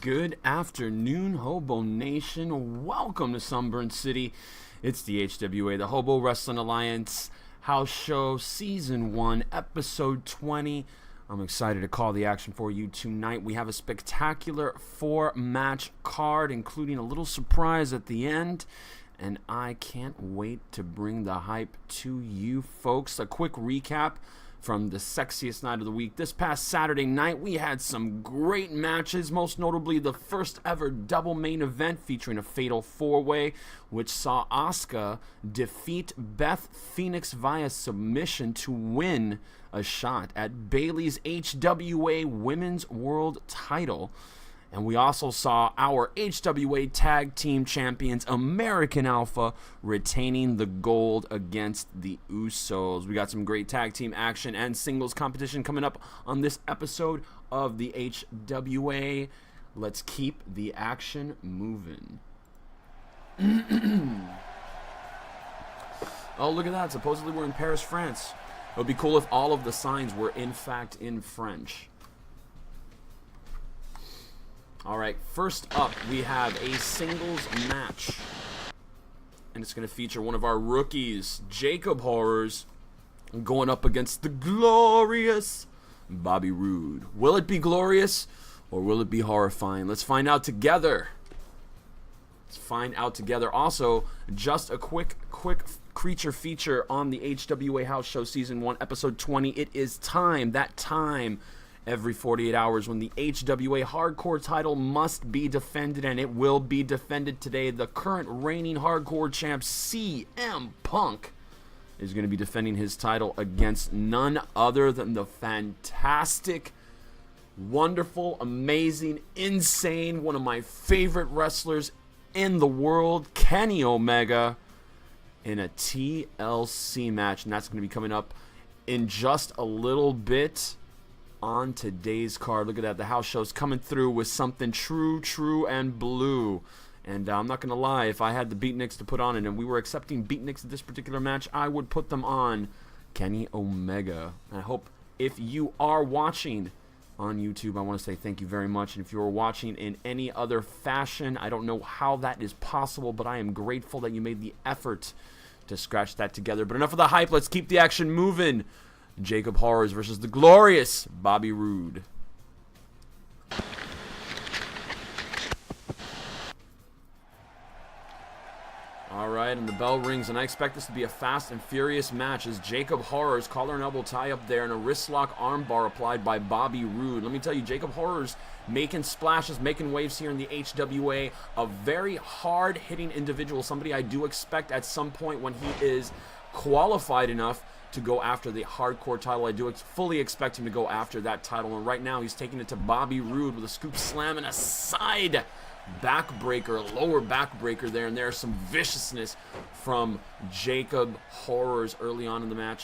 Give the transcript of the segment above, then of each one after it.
Good afternoon, Hobo Nation. Welcome to Sunburn City. It's the HWA, the Hobo Wrestling Alliance House Show, Season 1, Episode 20. I'm excited to call the action for you tonight. We have a spectacular 4-match card, including a little surprise at the end. And I can't wait to bring the hype to you folks. A quick recap from the Sexiest Night of the week. This past Saturday night, we had some great matches, most notably the first ever double main event featuring a fatal 4-way, which saw Asuka defeat Beth Phoenix via submission to win a shot at Bayley's HWA Women's World title. And we also saw our HWA Tag Team Champions, American Alpha, retaining the gold against the Usos. We got some great tag team action and singles competition coming up on this episode of the HWA. Let's keep the action moving. Oh, look at that. Supposedly we're in Paris, France. It would be cool if all of the signs were in fact in French. All right, first up, we have a singles match. And it's going to feature one of our rookies, Jacob Horrors, going up against the glorious Bobby Roode. Will it be glorious or will it be horrifying? Let's find out together. Also, just a quick creature feature on the HWA House Show Season 1, Episode 20. It is that time every 48 hours when the HWA Hardcore title must be defended, and it will be defended today. The current reigning Hardcore champ, CM Punk, is going to be defending his title against none other than the fantastic, wonderful, amazing, insane, one of my favorite wrestlers in the world, Kenny Omega, in a TLC match. And that's going to be coming up in just a little bit on today's card. Look at that. The house show's coming through with something true, and blue. And I'm not going to lie, if I had the beatniks to put on it and we were accepting beatniks at this particular match, I would put them on Kenny Omega. And I hope if you are watching on YouTube, I want to say thank you very much. And if you are watching in any other fashion, I don't know how that is possible, but I am grateful that you made the effort to scratch that together. But enough of the hype. Let's keep the action moving. Jacob Horrors versus the glorious Bobby Roode. Alright, and the bell rings, and I expect this to be a fast and furious match as Jacob Horrors, collar and elbow tie up there, and a wrist lock armbar applied by Bobby Roode. Let me tell you, Jacob Horrors making splashes, making waves here in the HWA. A very hard-hitting individual, somebody I do expect at some point when he is qualified enough to go after the hardcore title. I do fully expect him to go after that title, and right now he's taking it to Bobby Roode with a scoop slam and a side backbreaker, lower backbreaker there, and there's some viciousness from Jacob Horrors early on in the match.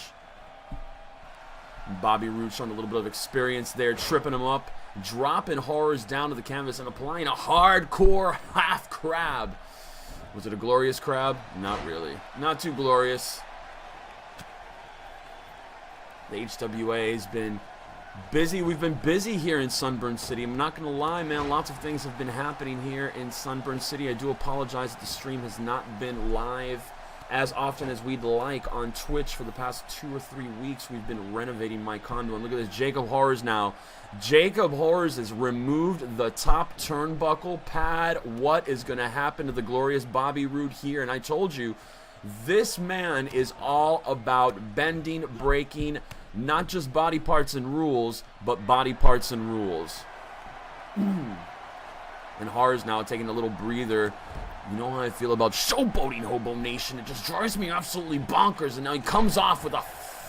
Bobby Roode showing a little bit of experience there, tripping him up, dropping Horrors down to the canvas and applying a hardcore half crab. Was it a glorious crab? Not really. Not too glorious. The HWA has been busy. We've been busy here in Sunburn City. I'm not going to lie, man. Lots of things have been happening here in Sunburn City. I do apologize that the stream has not been live as often as we'd like on Twitch for the past 2 or 3 weeks. We've been renovating my condo. And look at this, Jacob Horrors now. Jacob Horrors has removed the top turnbuckle pad. What is going to happen to the glorious Bobby Roode here? And I told you, this man is all about bending, breaking, not just body parts and rules, but body parts and rules. And Horrors now taking a little breather. You know how I feel about showboating, Hobo Nation. It just drives me absolutely bonkers. And now he comes off with a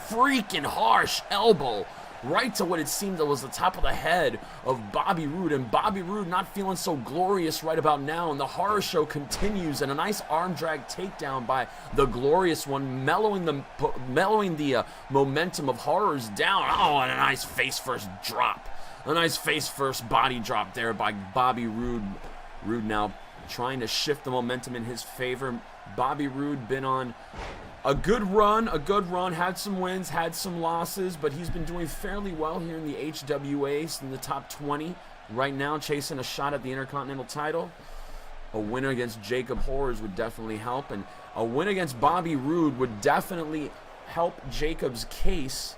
freaking harsh elbow right to what it seemed that was the top of the head of Bobby Roode. And Bobby Roode not feeling so glorious right about now. And the horror show continues. And a nice arm drag takedown by the glorious one, mellowing the momentum of Horrors down. Oh, and a nice face first drop. A nice face first body drop there by Bobby Roode. Roode now trying to shift the momentum in his favor. Bobby Roode been on a good run, had some wins, had some losses, but he's been doing fairly well here in the HWA, in the top 20 right now chasing a shot at the Intercontinental title. A win against Jacob Horrors would definitely help, and a win against Bobby Roode would definitely help Jacob's case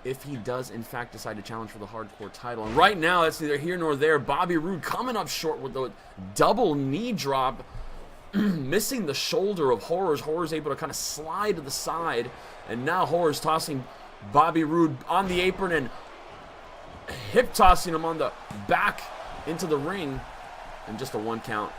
if he does in fact decide to challenge for the hardcore title. And right now, it's neither here nor there. Bobby Roode coming up short with the double knee drop, missing the shoulder of Horrors. Horrors able to kind of slide to the side, and now Horrors tossing Bobby Roode on the apron and hip tossing him on the back into the ring, and just a 1 count.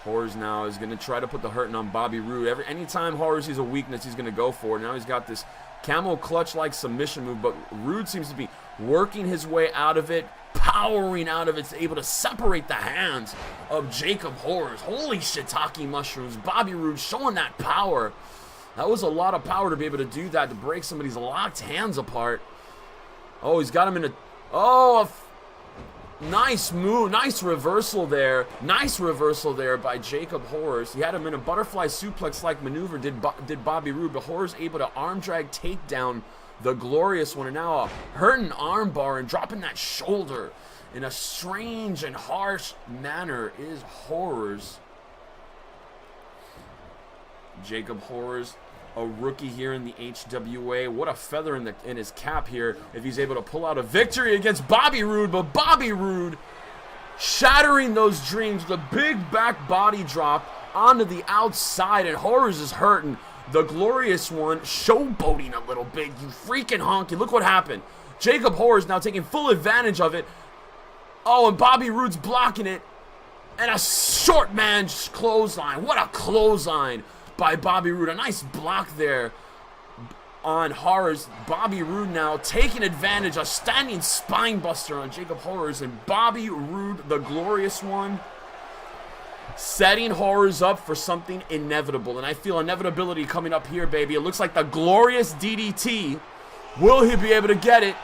Horrors now is going to try to put the hurting on Bobby Roode. Anytime Horrors sees a weakness, he's going to go for it. Now he's got this camel clutch-like submission move, but Roode seems to be working his way out of it, powering out of it, able to separate the hands of Jacob Horrors. Holy shiitake mushrooms. Bobby Roode showing that power. That was a lot of power to be able to do that, to break somebody's locked hands apart. Oh, he's got him in a... Oh, nice move. Nice reversal there. Nice reversal there by Jacob Horrors. He had him in a butterfly suplex-like maneuver, did Bobby Roode, but Horrors able to arm drag take down the glorious one, and now a hurting arm bar and dropping that shoulder in a strange and harsh manner is Horrors. Jacob Horrors, a rookie here in the HWA. What a feather in his cap here if he's able to pull out a victory against Bobby Roode. But Bobby Roode shattering those dreams with a big back body drop onto the outside, and Horrors is hurting. The glorious one showboating a little bit. You freaking honky. Look what happened. Jacob Horrors now taking full advantage of it. Oh, and Bobby Roode's blocking it. And a short man's clothesline. What a clothesline by Bobby Roode. A nice block there on Horrors. Bobby Roode now taking advantage, a standing spine buster on Jacob Horrors, and Bobby Roode, the glorious one, setting Horrors up for something inevitable. And I feel inevitability coming up here, baby. It looks like the glorious DDT. Will he be able to get it?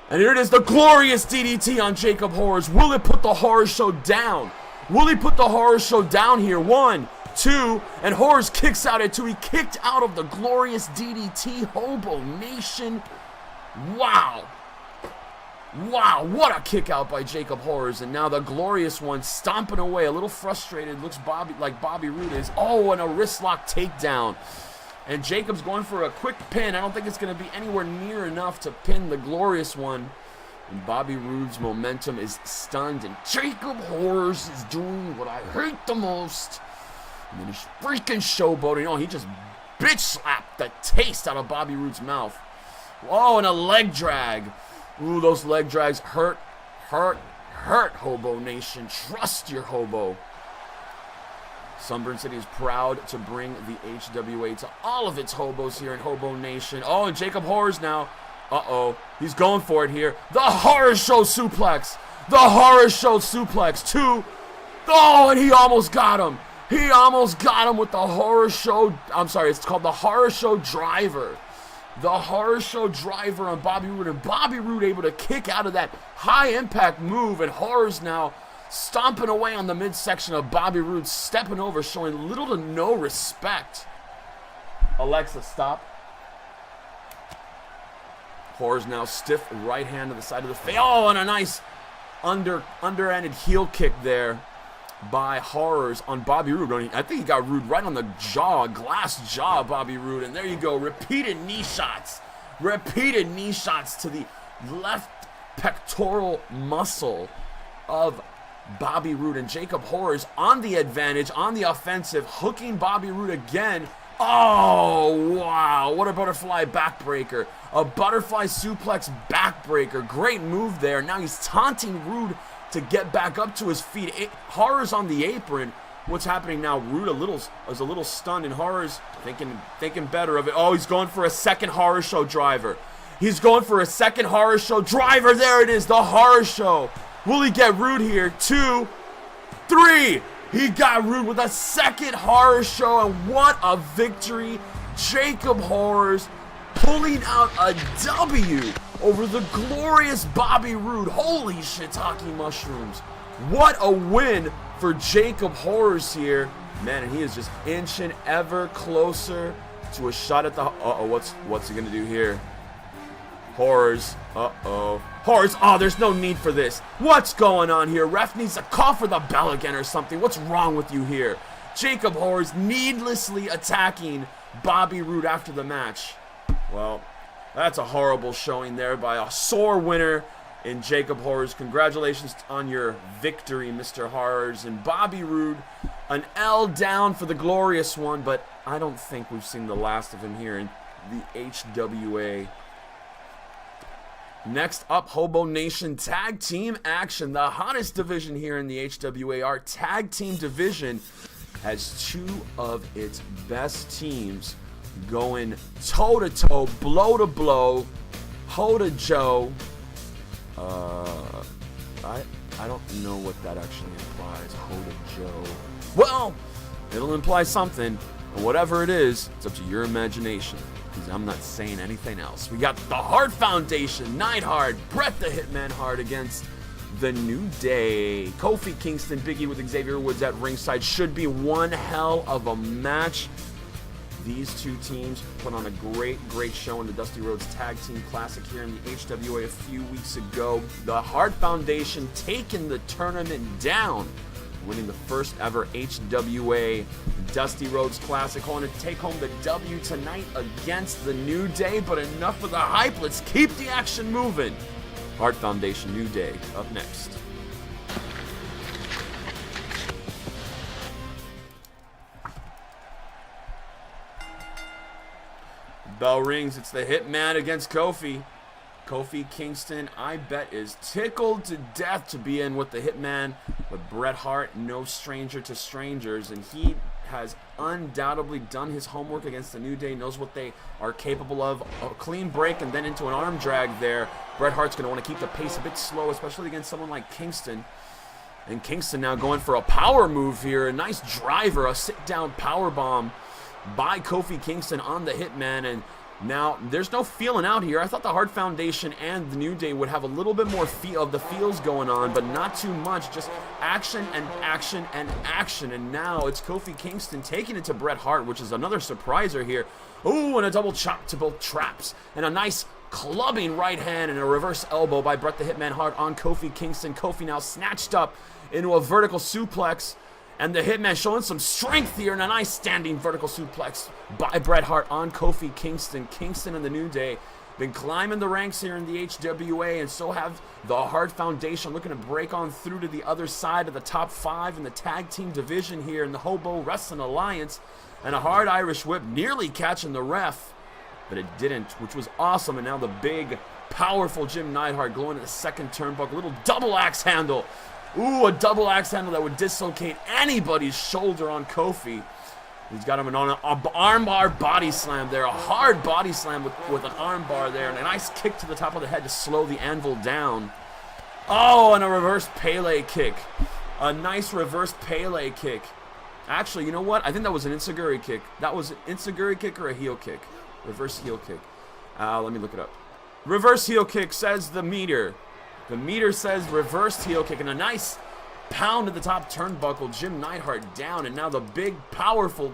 And here it is, the glorious DDT on Jacob Horrors. Will it put the Horror Show down? Will he put the Horror Show down here? 1, 2, and Horrors kicks out at 2. He kicked out of the glorious DDT. HoboNation. Wow. Wow, what a kick out by Jacob Horrors. And now the glorious one stomping away, a little frustrated. Looks like Bobby Roode is. Oh, and a wrist lock takedown. And Jacob's going for a quick pin. I don't think it's going to be anywhere near enough to pin the glorious one. And Bobby Roode's momentum is stunned. And Jacob Horrors is doing what I hate the most. And then he's freaking showboating. Oh, he just bitch slapped the taste out of Bobby Roode's mouth. Oh, and a leg drag. Ooh, those leg drags hurt, HoboNation. Trust your hobo. Sunburn City is proud to bring the HWA to all of its hobos here in HoboNation. Oh, and Jacob Horrors now. Uh-oh. He's going for it here. The Horror Show suplex. The Horror Show suplex. 2. Oh, and he almost got him. He almost got him with the Horror Show. I'm sorry, it's called the Horror Show driver. The Horror Show driver on Bobby Roode, and Bobby Roode able to kick out of that high impact move, and Horrors now stomping away on the midsection of Bobby Roode, stepping over, showing little to no respect. Alexa, stop. Horrors now stiff right hand to the side of the face. Oh, and a nice underhanded heel kick there by Horrors on Bobby Roode. I think he got Roode right on the jaw, glass jaw, Bobby Roode. And there you go, repeated knee shots to the left pectoral muscle of Bobby Roode. And Jacob Horrors on the advantage, on the offensive, hooking Bobby Roode again. Oh, wow, what a butterfly backbreaker. A butterfly suplex backbreaker. Great move there. Now he's taunting Roode to get back up to his feet. Horrors on the apron. What's happening now? Roode is a little stunned, and Horrors thinking better of it. Oh, he's going for a second Horror Show driver. He's going for a second Horror Show driver. There it is, the Horror Show. Will he get Roode here? 2, 3. He got Roode with a second Horror Show, and what a victory. Jacob Horrors pulling out a W over the glorious Bobby Roode. Holy shiitake mushrooms. What a win for Jacob Horrors here. Man, and he is just inching ever closer to a shot at the... Uh-oh, what's he going to do here? Horrors. Uh-oh. Horrors. Oh, there's no need for this. What's going on here? Ref needs to call for the bell again or something. What's wrong with you here? Jacob Horrors needlessly attacking Bobby Roode after the match. Well, that's a horrible showing there by a sore winner in Jacob Horrors. Congratulations on your victory, Mr. Horrors. And Bobby Roode, an L down for the glorious one, but I don't think we've seen the last of him here in the HWA. Next up, HoboNation tag team action. The hottest division here in the HWA. Our tag team division has two of its best teams going toe-to-toe, blow-to-blow, ho-to-joe. I don't know what that actually implies, ho-to-joe. Well, it'll imply something, and whatever it is, it's up to your imagination, because I'm not saying anything else. We got the Hart Foundation, Neidhart, Bret the Hitman Hart against the New Day. Kofi Kingston, Big E with Xavier Woods at ringside. Should be one hell of a match. These two teams put on a great show in the Dusty Rhodes Tag Team Classic here in the HWA a few weeks ago. The Hart Foundation taking the tournament down, winning the first ever HWA Dusty Rhodes Classic, hoping to take home the W tonight against the New Day. But enough of the hype, let's keep the action moving. Hart Foundation, New Day, up next. Bell rings, it's the Hitman against Kofi. Kofi Kingston, I bet, is tickled to death to be in with the Hitman. But Bret Hart, no stranger to strangers, and he has undoubtedly done his homework against the New Day, knows what they are capable of. A clean break and then into an arm drag there. Bret Hart's going to want to keep the pace a bit slow, especially against someone like Kingston. And Kingston now going for a power move here. A nice driver, a sit-down power bomb by Kofi Kingston on the Hitman. And now there's no feeling out here. I thought the Hart Foundation and the New Day would have a little bit more feel of the feels going on, but not too much. Just action and action and action. And now it's Kofi Kingston taking it to Bret Hart, which is another surpriser here. Ooh, and a double chop to both traps. And a nice clubbing right hand and a reverse elbow by Bret the Hitman Hart on Kofi Kingston. Kofi now snatched up into a vertical suplex. And the Hitman showing some strength here, and a nice standing vertical suplex by Bret Hart on Kofi Kingston. Kingston and the New Day been climbing the ranks here in the HWA, and so have the Hart Foundation, looking to break on through to the other side of the top 5 in the tag team division here in the Hobo Wrestling Alliance. And a hard Irish whip nearly catching the ref, but it didn't, which was awesome. And now the big, powerful Jim Neidhart going to the second turnbuckle, little double axe handle. Ooh, a double axe handle that would dislocate anybody's shoulder on Kofi. He's got him on an armbar body slam there. A hard body slam with an armbar there. And a nice kick to the top of the head to slow the anvil down. Oh, and a reverse Pele kick. A nice reverse Pele kick. Actually, you know what? I think that was an Enziguri kick. That was an Enziguri kick or a heel kick? Reverse heel kick. Let me look it up. Reverse heel kick, says the meter. The meter says reversed heel kick, and a nice pound at the top turnbuckle. Jim Neidhart down, and now the big, powerful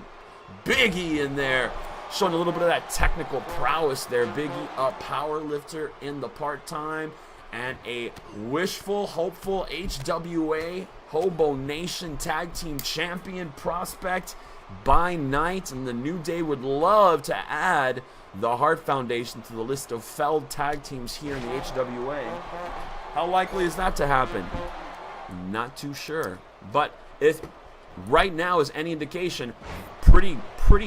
Big E in there, showing a little bit of that technical prowess there. Big E, a power lifter in the part-time, and a wishful, hopeful HWA HoboNation Tag Team Champion prospect by night. And the New Day would love to add the Hart Foundation to the list of failed tag teams here in the HWA. How likely is that to happen? Not too sure. But if right now is any indication, pretty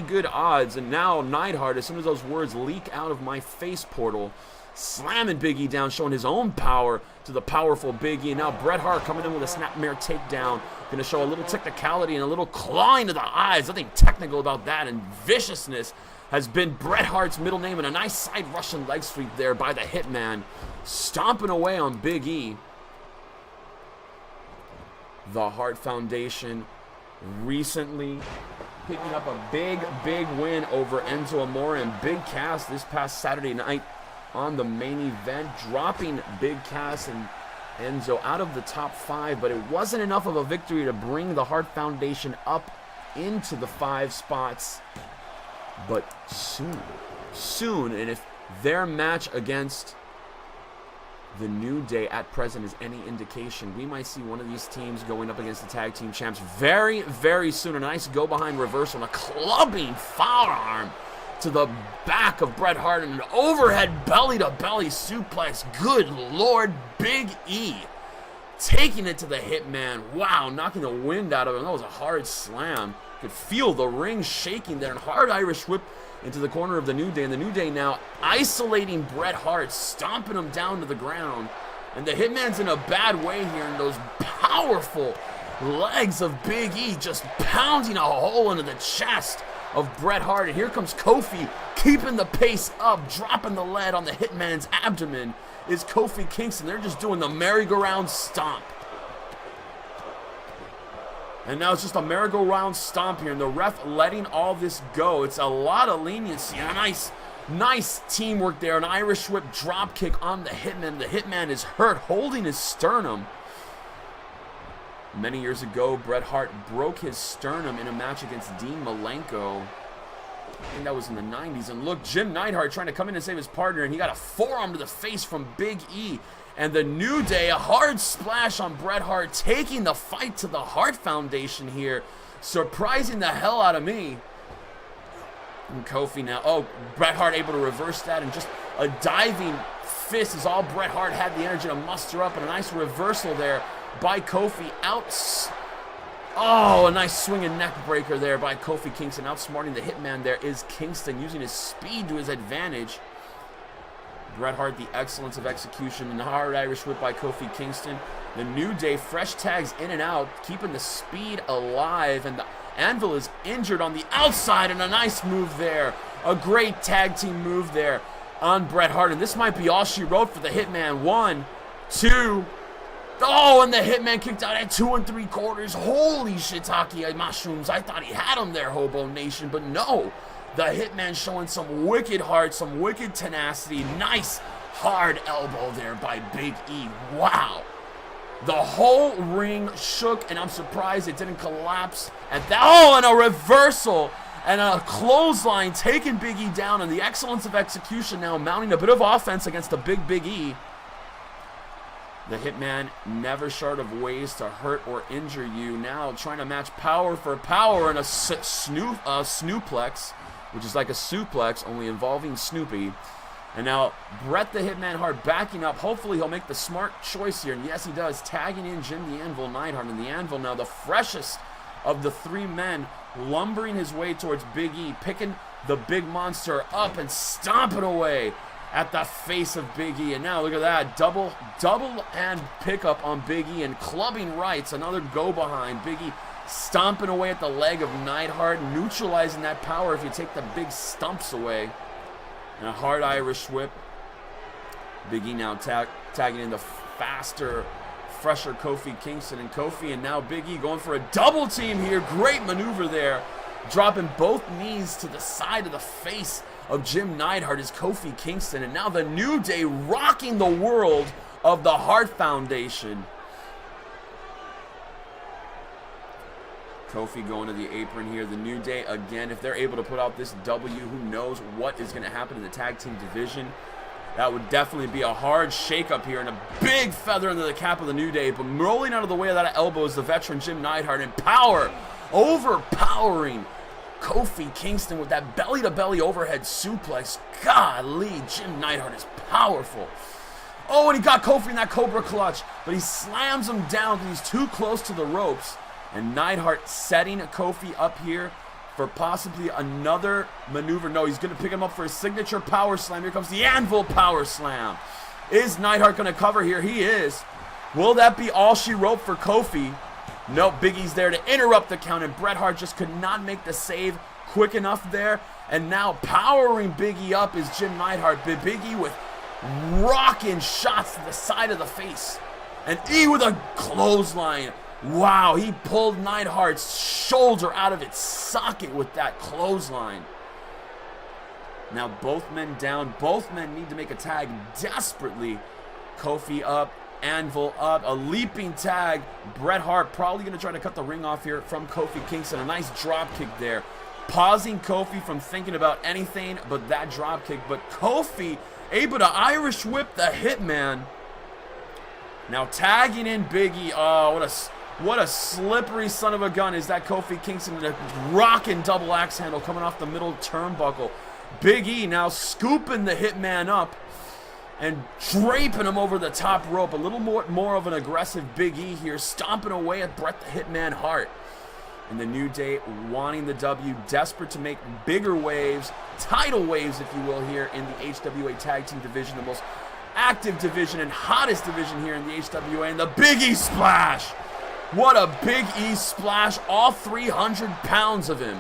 good odds. And now Neidhart, as soon as those words leak out of my face portal, slamming Big E down, showing his own power to the powerful Big E. And now Bret Hart coming in with a snapmare takedown. Going to show a little technicality and a little clawing to the eyes. Nothing technical about that. And viciousness has been Bret Hart's middle name, and a nice side Russian leg sweep there by the Hitman, stomping away on Big E. The Hart Foundation recently picking up a big win over Enzo Amore and Big Cass this past Saturday night on the main event, dropping Big Cass and Enzo out of the top 5, but it wasn't enough of a victory to bring the Hart Foundation up into the 5 spots. But soon, and if their match against the New Day at present is any indication, we might see one of these teams going up against the tag team champs very, very soon. A nice go-behind reversal and a clubbing forearm to the back of Bret Hart and an overhead belly-to-belly suplex. Good Lord, Big E taking it to the Hitman. Wow, knocking the wind out of him. That was a hard slam. Could feel the ring shaking there, and hard Irish whip into the corner of the New Day, and the New Day now isolating Bret Hart, stomping him down to the ground. And the Hitman's in a bad way here, and those powerful legs of Big E just pounding a hole into the chest of Bret Hart. And here comes Kofi, keeping the pace up, dropping the lead on the Hitman's abdomen is Kofi Kingston. They're just doing the merry-go-round stomp. And now it's just a merry-go-round stomp here, and the ref letting all this go. It's a lot of leniency. A nice teamwork there. An Irish whip drop kick on the Hitman. The Hitman is hurt, holding his sternum. Many years ago, Bret Hart broke his sternum in a match against Dean Malenko. I think that was in the 90s. And look, Jim Neidhart trying to come in and save his partner, and he got a forearm to the face from Big E. And the New Day, a hard splash on Bret Hart, taking the fight to the Hart Foundation here. Surprising the hell out of me. And Kofi now, oh, Bret Hart able to reverse that, and just a diving fist is all Bret Hart had the energy to muster up, and a nice reversal there by Kofi. Oh, a nice swinging neck breaker there by Kofi Kingston. Outsmarting the Hitman there is Kingston, using his speed to his advantage. Bret Hart, the excellence of execution, and the hard Irish whip by Kofi Kingston. The New Day, fresh tags in and out, keeping the speed alive, and the Anvil is injured on the outside, and a nice move there. A great tag team move there on Bret Hart, and this might be all she wrote for the Hitman. 1, 2, oh, and the Hitman kicked out at 2 3/4. Holy shiitake mushrooms. I thought he had him there, HoboNation, but no. The Hitman showing some wicked heart, some wicked tenacity. Nice hard elbow there by Big E. Wow. The whole ring shook, and I'm surprised it didn't collapse at that. Oh, and a reversal and a clothesline taking Big E down, and the excellence of execution now mounting a bit of offense against the Big E. The Hitman never short of ways to hurt or injure you. Now trying to match power for power in a snooplex, which is like a suplex, only involving Snoopy. And now Bret the Hitman Hart backing up. Hopefully he'll make the smart choice here. And yes, he does. Tagging in Jim the Anvil Neidhart. And the Anvil now the freshest of the three men, lumbering his way towards Big E, picking the big monster up and stomping away at the face of Big E. And now look at that. Double hand pickup on Big E and clubbing rights. Another go behind. Big E stomping away at the leg of Neidhart, neutralizing that power if you take the big stumps away. And a hard Irish whip. Big E now tagging in the faster, fresher Kofi Kingston, and Kofi, and now Big E going for a double team here. Great maneuver there. Dropping both knees to the side of the face of Jim Neidhart is Kofi Kingston. And now the New Day rocking the world of the Hart Foundation. Kofi going to the apron here. The New Day, again, if they're able to put out this W, who knows what is going to happen in the tag team division. That would definitely be a hard shakeup here, and a big feather into the cap of the New Day. But rolling out of the way of that elbow is the veteran Jim Neidhart, and power, overpowering Kofi Kingston with that belly-to-belly overhead suplex. Golly, Jim Neidhart is powerful. Oh, and he got Kofi in that Cobra clutch, but he slams him down because he's too close to the ropes. And Neidhart setting Kofi up here for possibly another maneuver. No, he's going to pick him up for his signature power slam. Here comes the Anvil power slam. Is Neidhart going to cover here? He is. Will that be all she wrote for Kofi? No, Big E's there to interrupt the count, and Bret Hart just could not make the save quick enough there. And now powering Big E up is Jim Neidhart. Big E with rocking shots to the side of the face. And E with a clothesline. Wow, he pulled Neidhart's shoulder out of its socket with that clothesline. Now both men down. Both men need to make a tag desperately. Kofi up, Anvil up, a leaping tag. Bret Hart probably going to try to cut the ring off here from Kofi Kingston. A nice drop kick there. Pausing Kofi from thinking about anything but that drop kick. But Kofi able to Irish whip the Hitman. Now tagging in Big E. Oh, what a slippery son of a gun is that Kofi Kingston. A rocking double axe handle coming off the middle turnbuckle. Big E now scooping the Hitman up and draping him over the top rope. A little more of an aggressive Big E here, stomping away at Bret the Hitman Hart. And the New Day wanting the W, desperate to make bigger waves, tidal waves, if you will, here in the HWA Tag Team Division, the most active division and hottest division here in the HWA. And the Big E Splash! What a Big E Splash, all 300 pounds of him.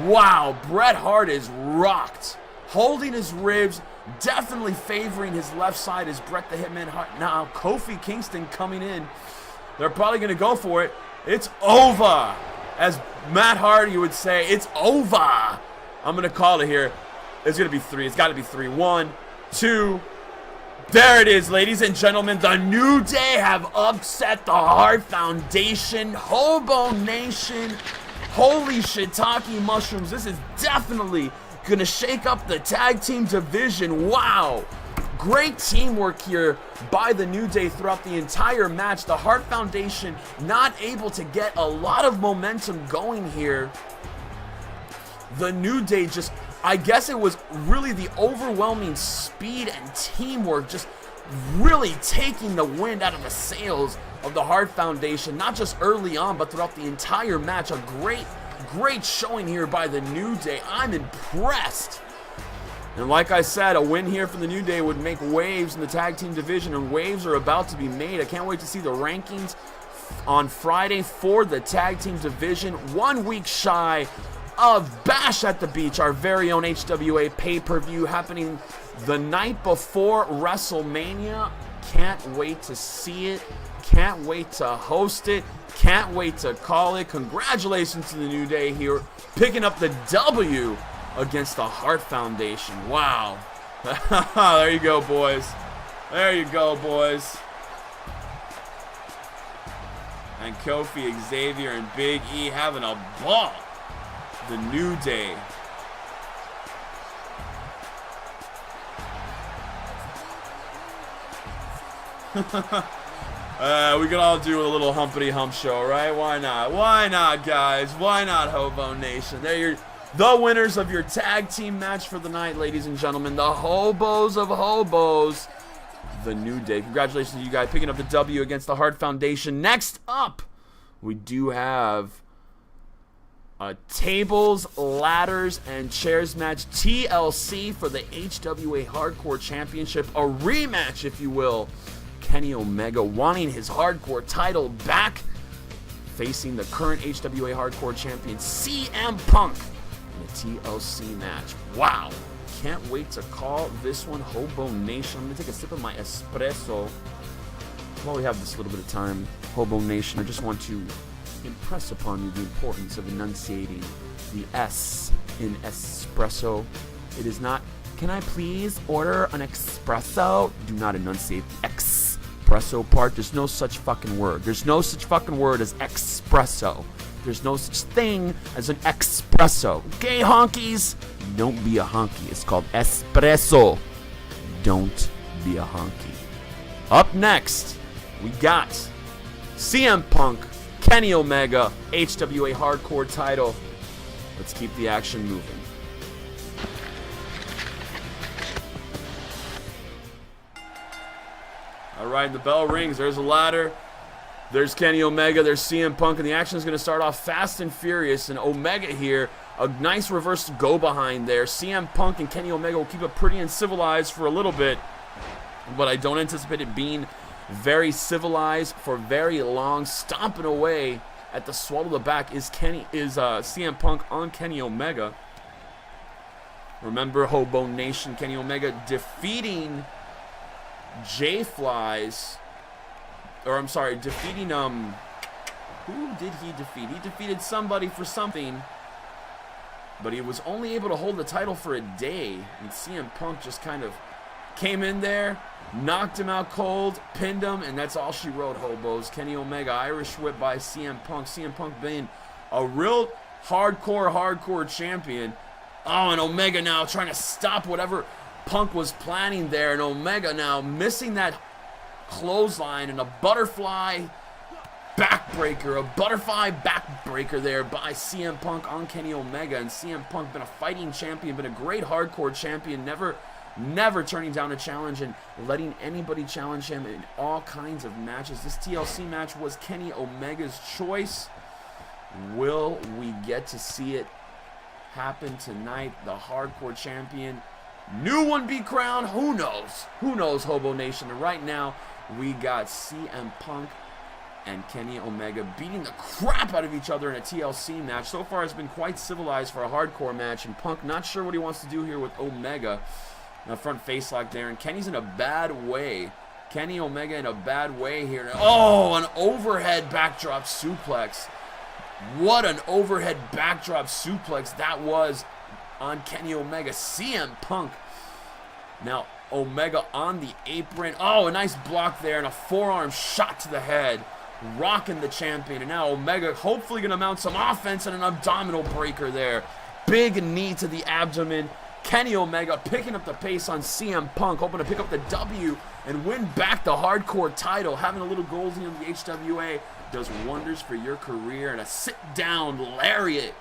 Wow, Bret Hart is rocked. Holding his ribs, definitely favoring his left side is Bret the Hitman Hart. Now, Kofi Kingston coming in. They're probably going to go for it. It's over. As Matt Hardy would say, it's over. I'm going to call it here. It's going to be 3. It's got to be 3. 1, 2. There it is, ladies and gentlemen. The New Day have upset the Hart Foundation. HoboNation. Holy shiitake mushrooms. This is definitely going to shake up the tag team division. Wow. Great teamwork here by the New Day throughout the entire match. The Hart Foundation not able to get a lot of momentum going here. The New Day just, I guess it was really the overwhelming speed and teamwork just really taking the wind out of the sails of the Hart Foundation, not just early on, but throughout the entire match. A great showing here by the New Day. I'm impressed. And like I said, a win here for the New Day would make waves in the tag team division, and waves are about to be made. I can't wait to see the rankings on Friday for the tag team division. 1 week shy of Bash at the Beach, our very own HWA pay-per-view happening the night before WrestleMania. Can't wait to see it. Can't wait to host it. Can't wait to call it. Congratulations to the New Day here, picking up the W against the Hart Foundation. Wow. There you go, boys. There you go, boys. And Kofi, Xavier, and Big E having a ball. The New Day. We could all do a little humpity hump show, right? Why not? Why not, guys? Why not, HoboNation? They're the winners of your tag team match for the night, ladies and gentlemen. The Hobos of Hobos. The New Day. Congratulations to you guys picking up the W against the Hart Foundation. Next up, we do have a tables, ladders, and chairs match. TLC for the HWA Hardcore Championship. A rematch, if you will. Kenny Omega wanting his Hardcore title back, facing the current HWA Hardcore Champion CM Punk in a TLC match. Wow. Can't wait to call this one. HoboNation. I'm going to take a sip of my espresso while we have this little bit of time. HoboNation, I just want to impress upon you the importance of enunciating the S in espresso. It is not, can I please order an espresso? Do not enunciate the espresso part. There's no such fucking word. There's no such fucking word as espresso. There's no such thing as an espresso. Okay, honkies? Don't be a honky. It's called espresso. Don't be a honky. Up next, we got CM Punk, Kenny Omega, HWA Hardcore title. Let's keep the action moving. All right, the bell rings. There's a ladder. There's Kenny Omega. There's CM Punk. And the action is going to start off fast and furious. And Omega here, a nice reverse go behind there. CM Punk and Kenny Omega will keep it pretty uncivilized for a little bit. But I don't anticipate it being very civilized for very long. Stomping away at the swallow the back is CM Punk on Kenny Omega. Remember, HoboNation, Kenny Omega defeating J-Flies, or I'm sorry, defeating who did he defeat? He defeated somebody for something, but he was only able to hold the title for a day. And CM Punk just kind of came in there, knocked him out cold, pinned him, and that's all she wrote, hobos. Kenny Omega, Irish whip by CM Punk. CM Punk being a real hardcore champion. Oh, and Omega now trying to stop whatever Punk was planning there, and Omega now missing that clothesline and a butterfly backbreaker. A butterfly backbreaker there by CM Punk on Kenny Omega. And CM Punk, been a fighting champion, been a great hardcore champion, never turning down a challenge and letting anybody challenge him in all kinds of matches. This TLC match was Kenny Omega's choice. Will we get to see it happen tonight? The hardcore champion, new one be crowned. Who knows? Who knows, Hobo Nation? And right now, we got CM Punk and Kenny Omega beating the crap out of each other in a TLC match. So far, it's been quite civilized for a hardcore match, and Punk not sure what he wants to do here with Omega. A front face lock there, and Kenny's in a bad way. Kenny Omega in a bad way here. Oh, an overhead backdrop suplex. What an overhead backdrop suplex that was on Kenny Omega. CM Punk. Now, Omega on the apron. Oh, a nice block there and a forearm shot to the head. Rocking the champion. And now Omega hopefully going to mount some offense and an abdominal breaker there. Big knee to the abdomen. Kenny Omega picking up the pace on CM Punk, hoping to pick up the W and win back the hardcore title. Having a little Goldie in the HWA does wonders for your career. And a sit-down lariat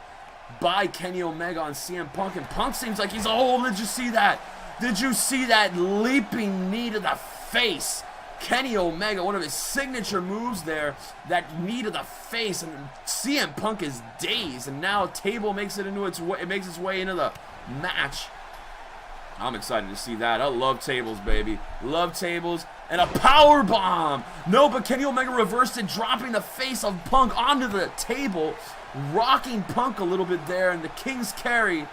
by Kenny Omega on CM Punk. And Punk seems like he's, oh, did you see that? Did you see that leaping knee to the face? Kenny Omega, one of his signature moves there, that knee to the face, and CM Punk is dazed. And now Table makes it into its way into the match. I'm excited to see that. I love tables, baby. Love tables. And a power bomb. No, but Kenny Omega reversed it, dropping the face of Punk onto the table, rocking Punk a little bit there, and the King's carry.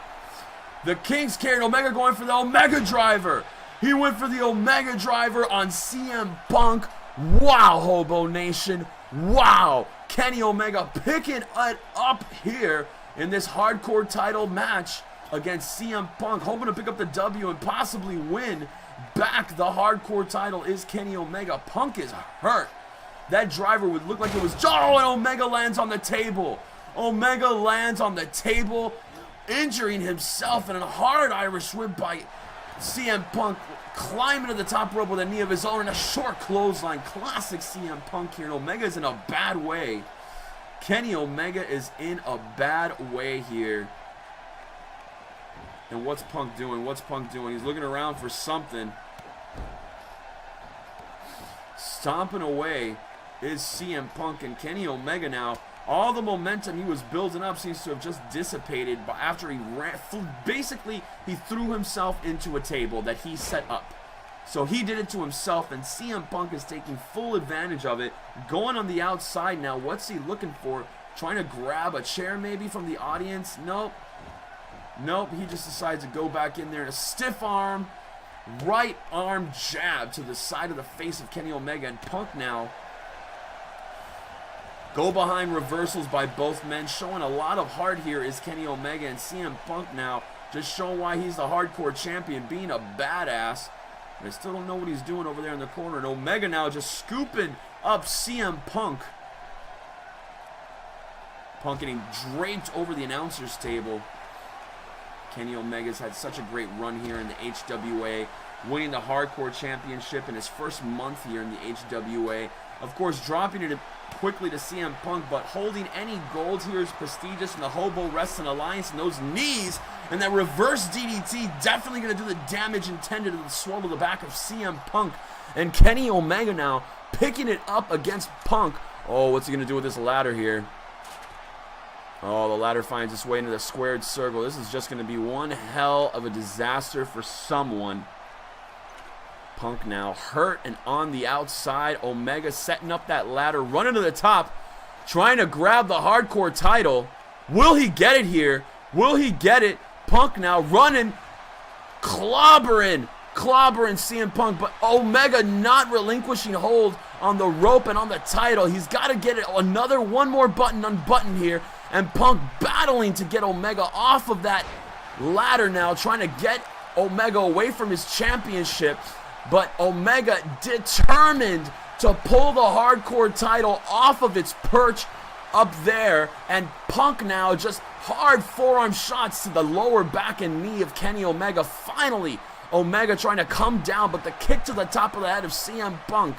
The King's carry. Omega going for the Omega driver. He went for the Omega driver on CM Punk. Wow, Hobo Nation. Wow. Kenny Omega picking it up here in this hardcore title match against CM Punk, hoping to pick up the W and possibly win back the hardcore title. Is Kenny Omega. Punk is hurt. That driver would look like it was, oh, and Omega lands on the table. Omega lands on the table, injuring himself, and a hard Irish whip by CM Punk, climbing to the top rope with a knee of his own and a short clothesline. Classic CM Punk here. And Omega's in a bad way. Kenny Omega is in a bad way here. And what's Punk doing? What's Punk doing? He's looking around for something. Stomping away is CM Punk, and Kenny Omega now, all the momentum he was building up seems to have just dissipated after he ran. Basically, he threw himself into a table that he set up. So he did it to himself, and CM Punk is taking full advantage of it. Going on the outside now. What's he looking for? Trying to grab a chair maybe from the audience? Nope. Nope, he just decides to go back in there and a stiff arm, right arm jab to the side of the face of Kenny Omega. And Punk now go behind reversals by both men. Showing a lot of heart here is Kenny Omega, and CM Punk now just showing why he's the hardcore champion, being a badass. But I still don't know what he's doing over there in the corner. And Omega now just scooping up CM Punk. Punk getting draped over the announcer's table. Kenny Omega's had such a great run here in the HWA, winning the Hardcore Championship in his first month here in the HWA. Of course, dropping it quickly to CM Punk, but holding any gold here is prestigious in the Hobo Wrestling Alliance. And those knees and that reverse DDT definitely going to do the damage intended to swallow the back of CM Punk. And Kenny Omega now picking it up against Punk. Oh, what's he going to do with this ladder here? Oh, the ladder finds its way into the squared circle. This is just going to be one hell of a disaster for someone. Punk now hurt and on the outside. Omega setting up that ladder, running to the top, trying to grab the hardcore title. Will he get it here? Will he get it? Punk now running, clobbering CM Punk, but Omega not relinquishing hold on the rope and on the title. He's got to get it one more button unbuttoned here. And Punk battling to get Omega off of that ladder now, trying to get Omega away from his championship. But Omega determined to pull the hardcore title off of its perch up there. And Punk now just hard forearm shots to the lower back and knee of Kenny Omega. Finally, Omega trying to come down, but the kick to the top of the head of CM Punk.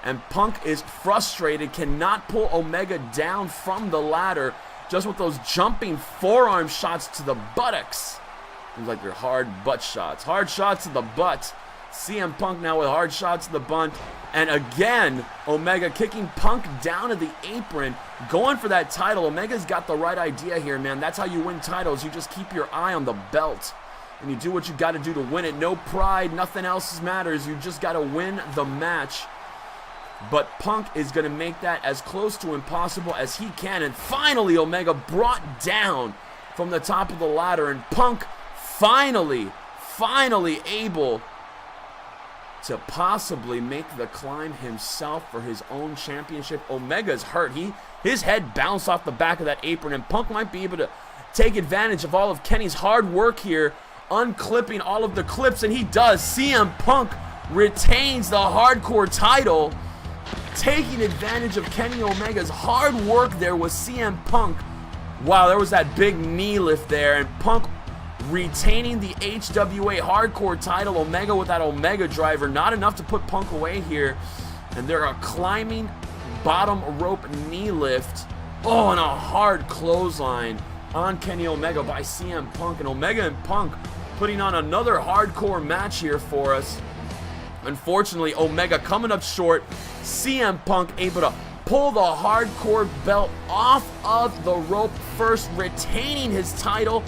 And Punk is frustrated, cannot pull Omega down from the ladder, just with those jumping forearm shots to the buttocks. Seems like they're hard butt shots. Hard shots to the butt. CM Punk now with hard shots to the butt. And again, Omega kicking Punk down to the apron, going for that title. Omega's got the right idea here, man. That's how you win titles. You just keep your eye on the belt. And you do what you got to do to win it. No pride, nothing else matters. You just got to win the match. But Punk is going to make that as close to impossible as he can. And finally, Omega brought down from the top of the ladder. And Punk finally able to possibly make the climb himself for his own championship. Omega's hurt. His head bounced off the back of that apron, and Punk might be able to take advantage of all of Kenny's hard work here, unclipping all of the clips, and he does. CM Punk retains the hardcore title, taking advantage of Kenny Omega's hard work there with CM Punk. Wow, there was that big knee lift there, and Punk retaining the HWA hardcore title. Omega with that Omega driver, not enough to put Punk away here. And they're a climbing bottom rope knee lift. Oh, and a hard clothesline on Kenny Omega by CM Punk. And Omega and Punk putting on another hardcore match here for us. Unfortunately, Omega coming up short. CM Punk able to pull the hardcore belt off of the rope first, retaining his title.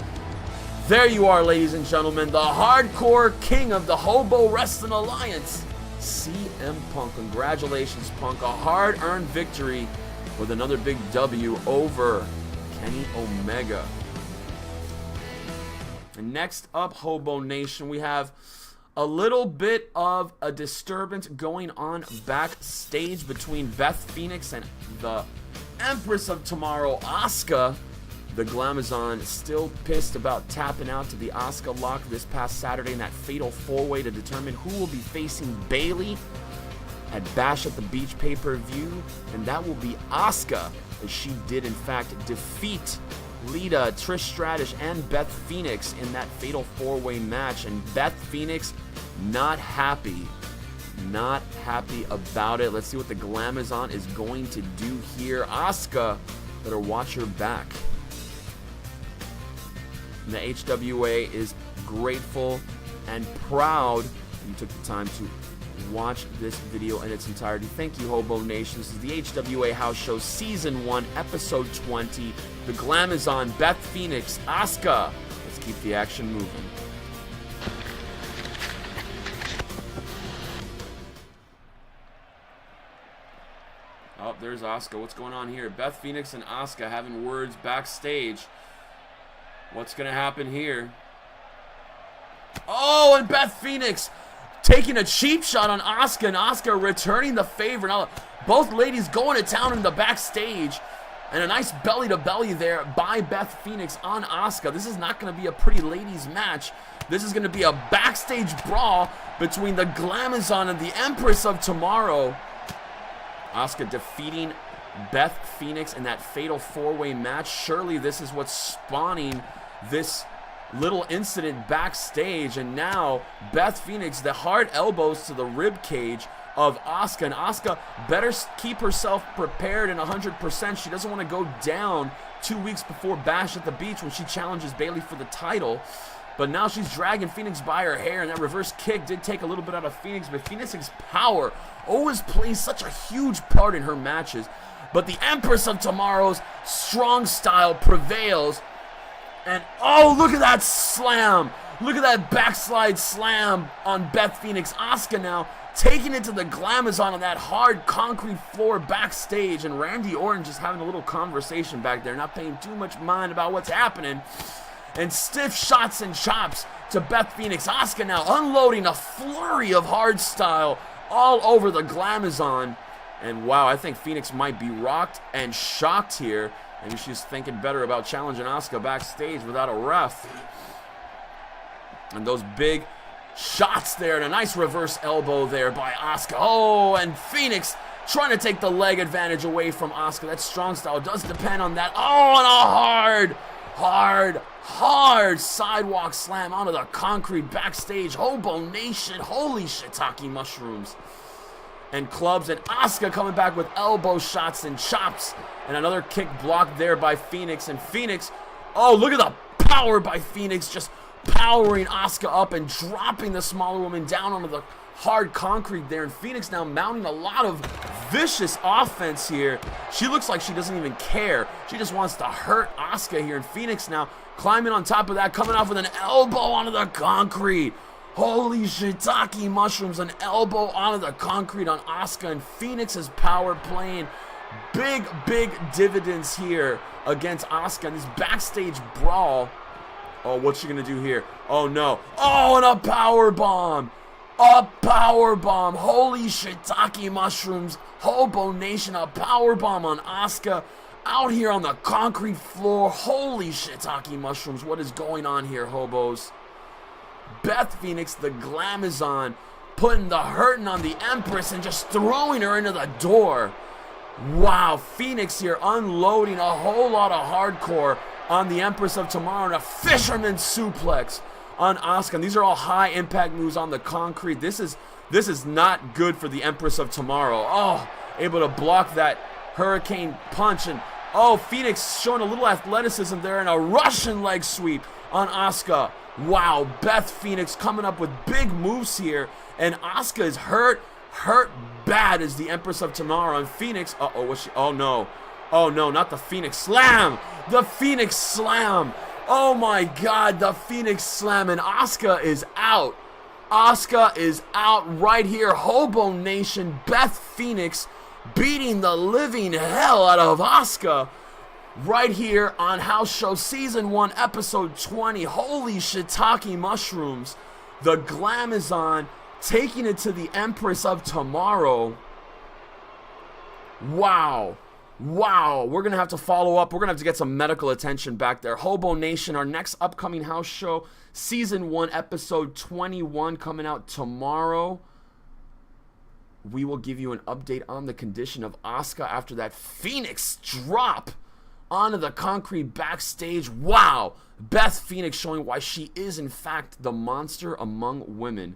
There you are, ladies and gentlemen, the hardcore king of the Hobo Wrestling Alliance, CM Punk. Congratulations, Punk. A hard-earned victory with another big W over Kenny Omega. And next up, HoboNation, we have a little bit of a disturbance going on backstage between Beth Phoenix and the Empress of Tomorrow, Asuka. The Glamazon still pissed about tapping out to the Asuka lock this past Saturday in that fatal four-way to determine who will be facing Bayley at Bash at the Beach pay-per-view, and that will be Asuka, as she did in fact defeat Lita, Trish Stratus, and Beth Phoenix in that fatal four-way match. And Beth Phoenix not happy about it. Let's see what the Glamazon is going to do here. Asuka better watch her back. And the HWA is grateful and proud that you took the time to watch this video in its entirety. Thank you, HoboNation. This is the HWA House Show Season 1, Episode 20. The Glamazon, Beth Phoenix, Asuka. Let's keep the action moving. Oh, there's Asuka. What's going on here? Beth Phoenix and Asuka having words backstage. What's going to happen here? Oh, and Beth Phoenix taking a cheap shot on Asuka, and Asuka returning the favor. Now, both ladies going to town in the backstage, and a nice belly-to-belly there by Beth Phoenix on Asuka. This is not going to be a pretty ladies match. This is going to be a backstage brawl between the Glamazon and the Empress of Tomorrow. Asuka defeating Beth Phoenix in that fatal four-way match. Surely this is what's spawning this little incident backstage. And now Beth Phoenix, the hard elbows to the rib cage of Asuka. And Asuka better keep herself prepared and 100%. She doesn't want to go down 2 weeks before Bash at the Beach when she challenges Bayley for the title. But now she's dragging Phoenix by her hair, and that reverse kick did take a little bit out of Phoenix. But Phoenix's power always plays such a huge part in her matches. But the Empress of Tomorrow's strong style prevails. And oh, look at that slam. Look at that backslide slam on Beth Phoenix. Asuka now taking it to the Glamazon on that hard concrete floor backstage. And Randy Orton just having a little conversation back there, not paying too much mind about what's happening. And stiff shots and chops to Beth Phoenix. Asuka now unloading a flurry of hard style all over the Glamazon. And wow, I think Phoenix might be rocked and shocked here. Maybe she's thinking better about challenging Asuka backstage without a ref. And those big shots there, and a nice reverse elbow there by Asuka. Oh, and Phoenix trying to take the leg advantage away from Asuka. That strong style does depend on that. Oh, and a hard sidewalk slam onto the concrete backstage. HoboNation, holy shiitake mushrooms. and clubs, and Asuka coming back with elbow shots and chops, and another kick blocked there by Phoenix, and Phoenix, oh, look at the power by Phoenix, just powering Asuka up and dropping the smaller woman down onto the hard concrete there, and Phoenix now mounting a lot of vicious offense here. She looks like she doesn't even care. She just wants to hurt Asuka here, and Phoenix now climbing on top of that, coming off with an elbow onto the concrete. Holy shiitake mushrooms, an elbow onto the concrete on Asuka, and Phoenix's power playing big dividends here against Asuka in this backstage brawl. Oh, what's she gonna do here? Oh no. Oh, and a power bomb. A power bomb. Holy shiitake mushrooms. HoboNation, a power bomb on Asuka out here on the concrete floor. Holy shiitake mushrooms. What is going on here, hobos? Beth Phoenix, the Glamazon, putting the hurting on the Empress and just throwing her into the door. Wow, Phoenix here unloading a whole lot of hardcore on the Empress of Tomorrow, and a fisherman suplex on Asuka. And these are all high impact moves on the concrete. This is not good for the Empress of Tomorrow. Oh, able to block that hurricane punch, and oh, Phoenix showing a little athleticism there, and a Russian leg sweep on Asuka. Wow, Beth Phoenix coming up with big moves here, and Asuka is hurt bad as the Empress of Tomorrow, and Phoenix, oh no, not the Phoenix Slam, the Phoenix Slam, oh my god, the Phoenix Slam, and Asuka is out. Asuka is out right here. HoboNation, Beth Phoenix beating the living hell out of Asuka right here on House Show Season 1, Episode 20. Holy shiitake mushrooms. The Glamazon taking it to the Empress of Tomorrow. Wow. We're going to have to follow up. We're going to have to get some medical attention back there. HoboNation, our next upcoming house show, Season 1, Episode 21, coming out tomorrow. We will give you an update on the condition of Asuka after that Phoenix drop onto the concrete backstage. Wow. Beth Phoenix showing why she is, in fact, the monster among women.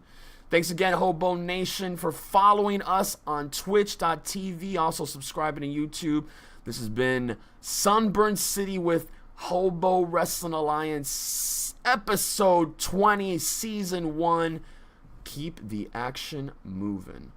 Thanks again, HoboNation, for following us on Twitch.tv, also subscribing to YouTube. This has been Sunburn City with Hobo Wrestling Alliance, Episode 20, Season 1. Keep the action moving.